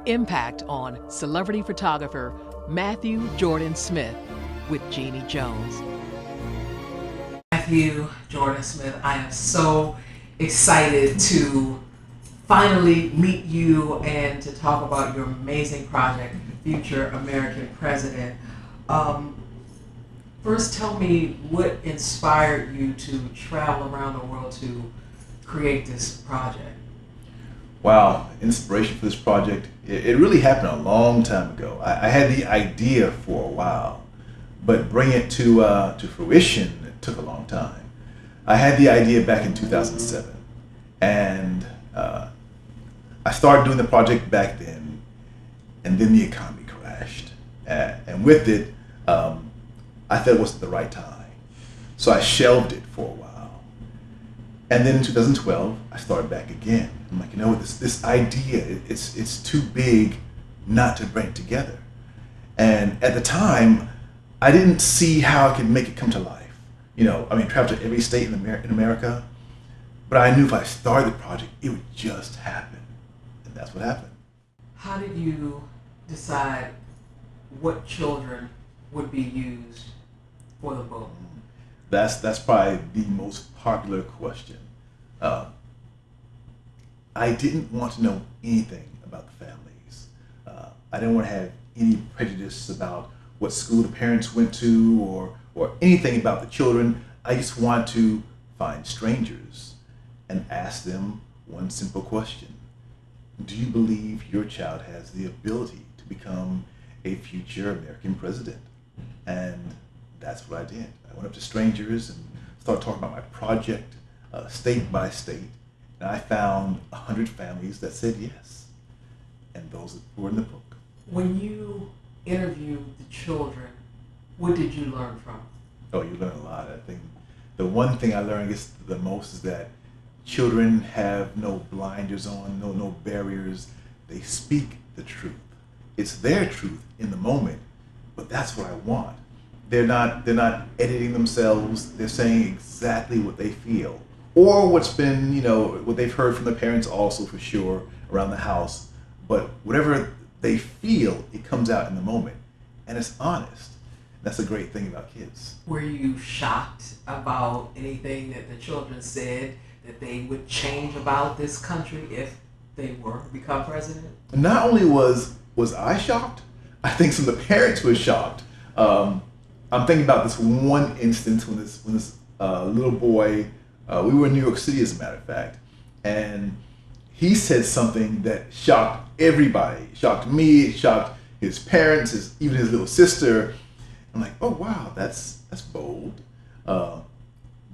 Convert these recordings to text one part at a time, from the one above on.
impact on celebrity photographer Matthew Jordan Smith with Jeannie Jones. Matthew Jordan Smith, I am so excited to finally meet you and to talk about your amazing project, Future American President. First, tell me what inspired you to travel around the world to create this project? Wow, inspiration for this project, it really happened a long time ago. I had the idea for a while, but bring it to fruition, it took a long time. I had the idea back in 2007, and I started doing the project back then, and then the economy crashed. And with it, I thought it wasn't the right time. So I shelved it for a while. And then in 2012, I started back again. I'm like, you know what, this idea, it's too big not to bring it together. And at the time, I didn't see how I could make it come to life. You know, I mean, travel to every state in America, but I knew if I started the project, it would just happen. And that's what happened. How did you decide what children would be used for the book? That's probably the most popular question. I didn't want to know anything about the families. I didn't want to have any prejudice about what school the parents went to or anything about the children. I just wanted to find strangers and ask them one simple question. Do you believe your child has the ability to become a future American president? And that's what I did. I went up to strangers and started talking about my project, state by state, and I found 100 families that said yes, and those were in the book. When you interviewed the children, what did you learn from? Oh, you learn a lot. I think the one thing I learned the most is that children have no blinders on, no barriers. They speak the truth. It's their truth in the moment, but that's what I want. They're not editing themselves. They're saying exactly what they feel, or what's been, what they've heard from the parents also for sure around the house. But whatever they feel, it comes out in the moment, and it's honest. That's a great thing about kids. Were you shocked about anything that the children said that they would change about this country if they were to become president? Not only was I shocked, I think some of the parents were shocked. I'm thinking about this one instance when this little boy, we were in New York City as a matter of fact, and he said something that shocked everybody. It shocked me, it shocked his parents, even his little sister. I'm like, oh wow, that's bold, but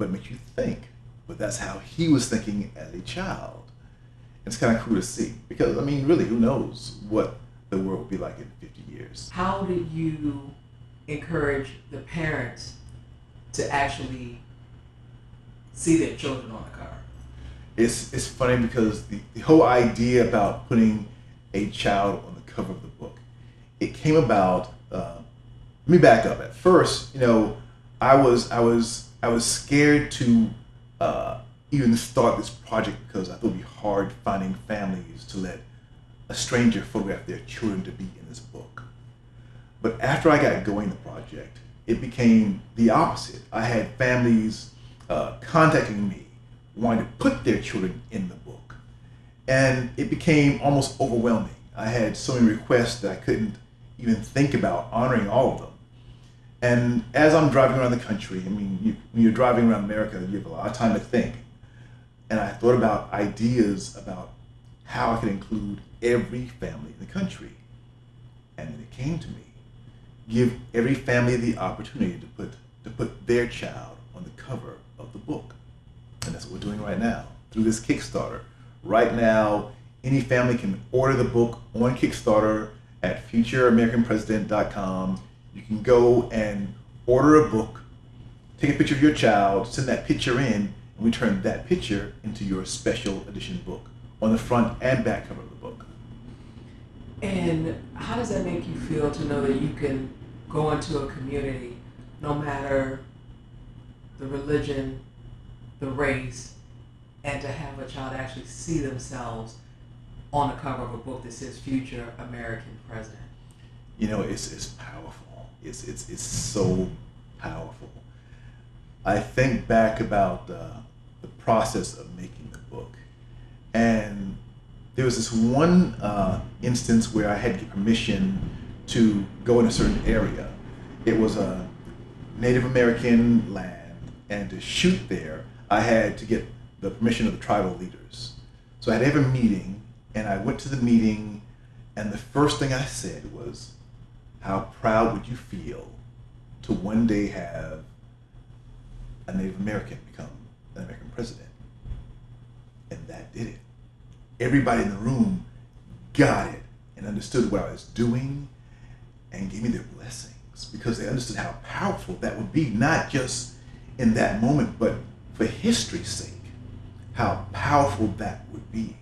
it makes you think. But that's how he was thinking as a child. It's kind of cool to see, because I mean, really, who knows what the world will be like in 50 years. How did you encourage the parents to actually see their children on the cover? It's funny because the whole idea about putting a child on the cover of the book, it came about. Let me back up. At first, I was scared to even start this project because I thought it'd be hard finding families to let a stranger photograph their children to be in this book. But after I got going the project, it became the opposite. I had families contacting me, wanting to put their children in the book. And it became almost overwhelming. I had so many requests that I couldn't even think about honoring all of them. And as I'm driving around the country, I mean, when you're driving around America, you have a lot of time to think. And I thought about ideas about how I could include every family in the country. And then it came to me. Give every family the opportunity to put their child on the cover of the book. And that's what we're doing right now through this Kickstarter. Right now, any family can order the book on Kickstarter at futureamericanpresident.com. You can go and order a book, take a picture of your child, send that picture in, and we turn that picture into your special edition book on the front and back cover of the book. And how does that make you feel to know that you can go into a community, no matter the religion, the race, and to have a child actually see themselves on the cover of a book that says "Future American President"? You know, it's powerful. It's so powerful. I think back about the process of making the book, and there was this one instance where I had to get permission to go in a certain area. It was a Native American land, and to shoot there, I had to get the permission of the tribal leaders. So I had to have a meeting, and I went to the meeting, and the first thing I said was, how proud would you feel to one day have a Native American become an American president? And that did it. Everybody in the room got it and understood what I was doing and gave me their blessings, because they understood how powerful that would be, not just in that moment, but for history's sake, how powerful that would be.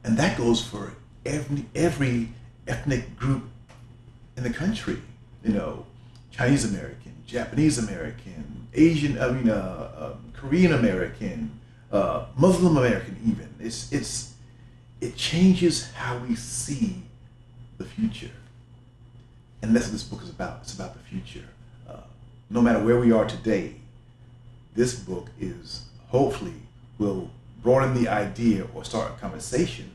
And that goes for every ethnic group in the country, you know, Chinese American, Japanese American, Asian, Korean American, Muslim American even. It changes how we see the future. And that's what this book is about. It's about the future. No matter where we are today, this book is hopefully will broaden the idea or start a conversation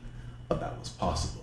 about what's possible.